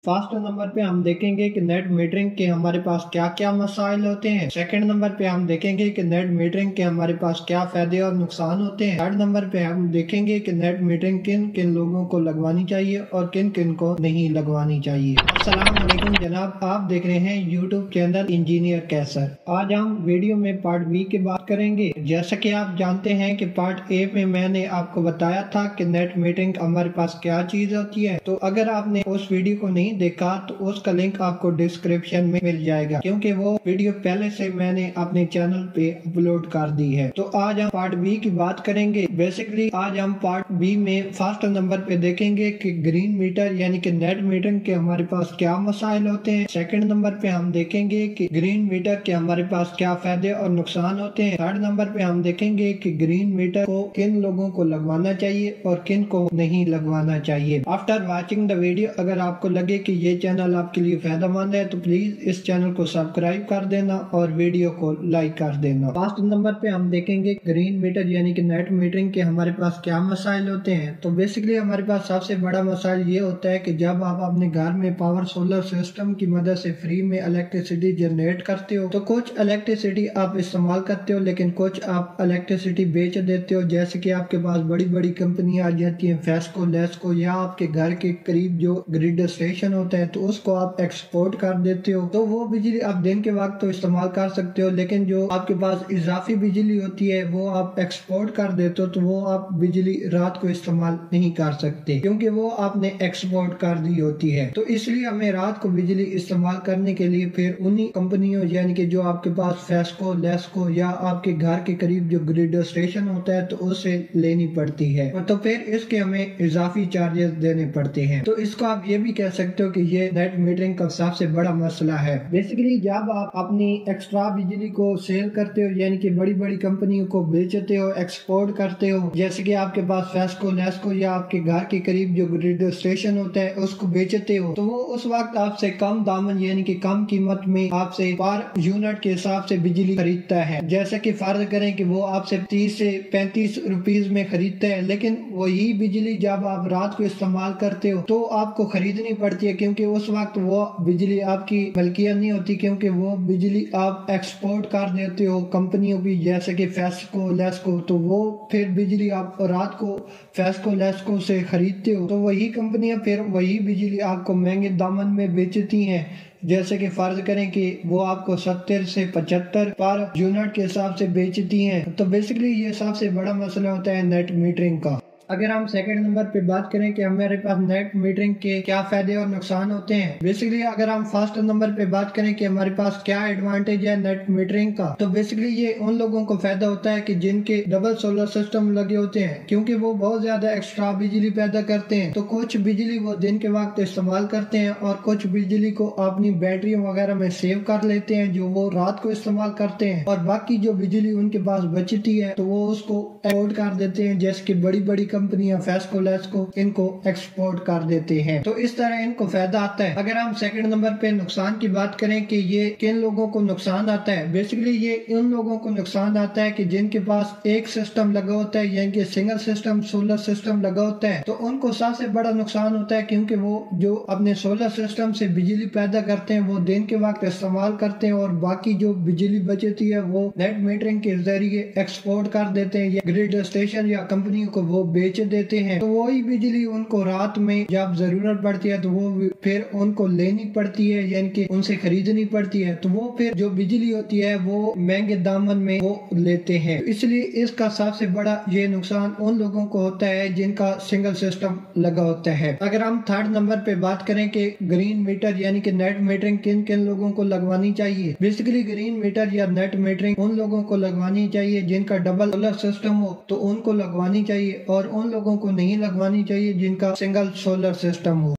First number पे हम देखेंगे कि नेट मीटरिंग के हमारे पास क्या क्या मसाइल होते हैं। सेकंड नंबर पे हम देखेंगे कि नेट मीटरिंग के हमारे पास क्या फायदे और नुकसान होते हैं। थर्ड नंबर पे हम देखेंगे कि नेट मीटरिंग किन किन लोगों को लगवानी चाहिए और किन किन को नहीं लगवानी चाहिए। अस्सलाम वालेकुम जनाब, आप देख रहे हैं यूट्यूब चैनल इंजीनियर कैसर। आज हम वीडियो में पार्ट बी की बात करेंगे। जैसा कि आप जानते हैं कि पार्ट ए में मैंने आपको बताया था कि नेट मीटरिंग हमारे पास क्या चीज होती है। तो अगर आपने उस वीडियो को नहीं देखा तो उसका लिंक आपको डिस्क्रिप्शन में मिल जाएगा, क्योंकि वो वीडियो पहले से मैंने अपने चैनल पे अपलोड कर दी है। तो आज हम पार्ट बी की बात करेंगे। बेसिकली आज हम पार्ट बी में फर्स्ट नंबर पे देखेंगे कि ग्रीन मीटर यानी कि नेट मीटरिंग के हमारे पास क्या मसाइल होते हैं। सेकंड नंबर पे हम देखेंगे कि ग्रीन मीटर के हमारे पास क्या फायदे और नुकसान होते हैं। थर्ड नंबर पे हम देखेंगे कि ग्रीन मीटर को किन लोगों को लगवाना चाहिए और किन को नहीं लगवाना चाहिए। आफ्टर वॉचिंग द वीडियो अगर आपको लगे कि ये चैनल आपके लिए फायदेमंद है तो प्लीज इस चैनल को सब्सक्राइब कर देना और वीडियो को लाइक कर देना। फर्स्ट नंबर पे हम देखेंगे ग्रीन मीटर यानी कि नेट मीटरिंग के हमारे पास क्या मसाइल होते हैं। तो बेसिकली हमारे पास सबसे बड़ा मसाइल ये होता है कि जब आप अपने घर में पावर सोलर सिस्टम की मदद से फ्री में इलेक्ट्रिसिटी जनरेट करते हो तो कुछ इलेक्ट्रिसिटी आप इस्तेमाल करते हो, लेकिन कुछ आप इलेक्ट्रिसिटी बेच देते हो। जैसे कि आपके पास बड़ी बड़ी कंपनियां आ जाती हैं, फेस्को, लेस्को, या आपके घर के करीब जो ग्रिड स्टेशन होता है तो उसको आप एक्सपोर्ट कर देते हो। तो वो बिजली आप दिन के वक्त तो इस्तेमाल कर सकते हो, लेकिन जो आपके पास इजाफी बिजली होती है वो आप एक्सपोर्ट कर देते हो तो वो आप बिजली रात को इस्तेमाल नहीं कर सकते, क्योंकि वो आपने एक्सपोर्ट कर दी होती है। तो इसलिए हमें रात को बिजली इस्तेमाल करने के लिए फिर उन्हीं कंपनियों यानी कि जो आपके पास फेस्को, लेस्को या आपके घर के करीब जो ग्रिड स्टेशन होता है तो उससे लेनी पड़ती है। तो फिर इसके हमें इजाफी चार्जेस देने पड़ते हैं। तो इसको आप ये भी कह सकते हो कि ये नेट मीटरिंग का सबसे बड़ा मसला है। बेसिकली जब आप अपनी एक्स्ट्रा बिजली को सेल करते हो यानी कि बड़ी बड़ी कंपनियों को बेचते हो, एक्सपोर्ट करते हो, जैसे कि आपके पास फेस्को, लेस्को या आपके घर के करीब जो ग्रिड स्टेशन होता है उसको बेचते हो, तो वो उस वक्त आपसे कम दामन यानी कि कम कीमत में आपसे पर यूनिट के हिसाब से बिजली खरीदता है। जैसे कि फर्ज करें कि वो आपसे 30 से 35 रुपीज में खरीदता है, लेकिन वही बिजली जब आप रात को इस्तेमाल करते हो तो आपको खरीदनी पड़ती है, क्योंकि उस वक्त वो बिजली आपकी मलकियत नहीं होती, क्योंकि वो बिजली आप एक्सपोर्ट कर देते हो कंपनियों की जैसे कि फेस्को, लेस्को। तो वो फिर बिजली आप रात को फेस्को, लेस्को से खरीदते हो तो वही कंपनियां फिर वही बिजली आपको महंगे दामन में बेचती हैं। जैसे कि फर्ज करें कि वो आपको 70 से 75 पर यूनिट के हिसाब से बेचती हैं। तो बेसिकली ये सबसे बड़ा मसला होता है नेट मीटरिंग का। अगर हम सेकंड नंबर पे बात करें कि हमारे पास नेट मीटरिंग के क्या फायदे और नुकसान होते हैं। बेसिकली अगर हम फर्स्ट नंबर पे बात करें कि हमारे पास क्या एडवांटेज है नेट मीटरिंग का, तो बेसिकली ये उन लोगों को फायदा होता है कि जिनके डबल सोलर सिस्टम लगे होते हैं, क्योंकि वो बहुत ज्यादा एक्स्ट्रा बिजली पैदा करते हैं। तो कुछ बिजली वो दिन के वक्त इस्तेमाल करते हैं और कुछ बिजली को अपनी बैटरी वगैरह में सेव कर लेते हैं जो वो रात को इस्तेमाल करते हैं, और बाकी जो बिजली उनके पास बचती है तो वो उसको एक्सपोर्ट कर देते हैं। जैसे कि बड़ी बड़ी कंपनियां फेस्को, लेस्को इनको एक्सपोर्ट कर देते हैं। तो इस तरह इनको फायदा आता है। अगर हम सेकंड नंबर पे नुकसान की बात करें कि ये किन लोगों को नुकसान आता है, बेसिकली ये उन लोगों को नुकसान आता है कि जिनके पास एक सिस्टम लगा होता है यानी कि सिंगल सिस्टम सोलर सिस्टम लगा होता है, तो उनको सबसे बड़ा नुकसान होता है, क्योंकि वो जो अपने सोलर सिस्टम से बिजली पैदा करते हैं वो दिन के वक्त इस्तेमाल करते हैं, और बाकी जो बिजली बचती है वो नेट मीटरिंग के जरिए एक्सपोर्ट कर देते हैं या ग्रिड स्टेशन या कंपनियों को वो बेच देते हैं। तो वही बिजली उनको रात में जब जरूरत पड़ती है तो वो फिर उनको लेनी पड़ती है यानी कि उनसे खरीदनी पड़ती है। तो वो फिर जो बिजली होती है वो महंगे दामन में वो लेते हैं। तो इसलिए इसका सबसे बड़ा ये नुकसान उन लोगों को होता है जिनका सिंगल सिस्टम लगा होता है। अगर हम थर्ड नंबर पे बात करें कि ग्रीन मीटर यानी कि नेट मीटरिंग किन किन लोगों को लगवानी चाहिए, बेसिकली ग्रीन मीटर या नेट मीटरिंग उन लोगों को लगवानी चाहिए जिनका डबल सोलर सिस्टम हो तो उनको लगवानी चाहिए, और उन लोगों को नहीं लगवानी चाहिए जिनका सिंगल सोलर सिस्टम हो।